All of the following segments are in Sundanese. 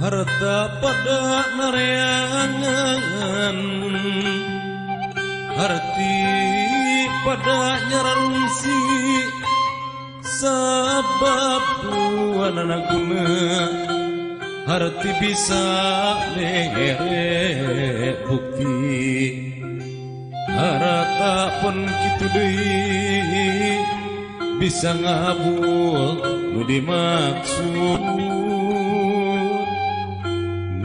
harta pada nareangan harti pada nyaransi sabab tuan anak guna harti bisa mere bukti harta pun kitu deui bisa ngabul nu dimaksud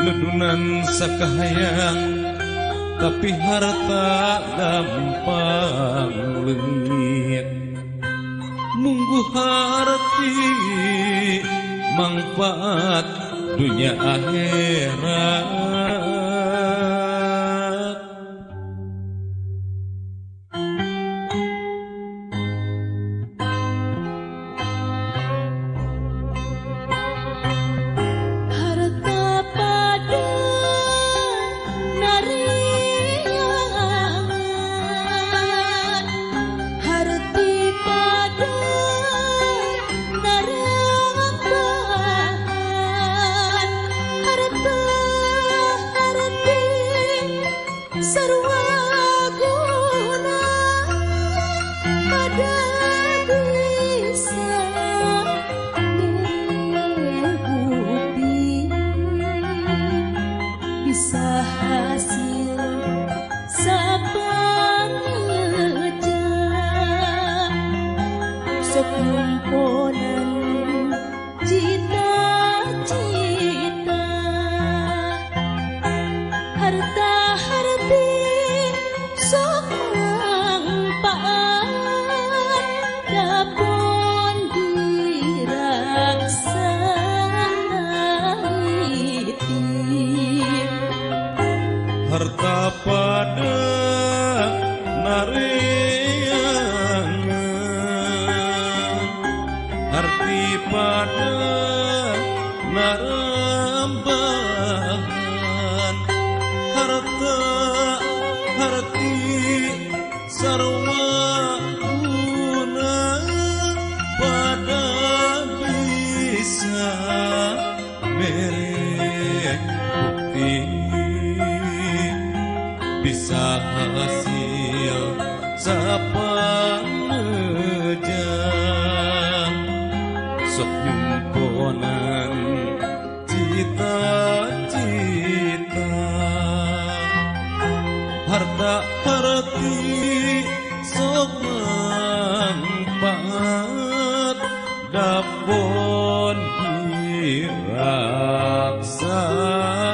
ledunan sakahayang tapi harta gampang leungit nunggu harti manfaat dunia akhirat harta pada nareangan arti pada narambahan harta harti sarwa guna pada bisa mere bukti bisa hasil sapanejang sok nyumponan cita-cita harta harti sok manfaat dapon diraksana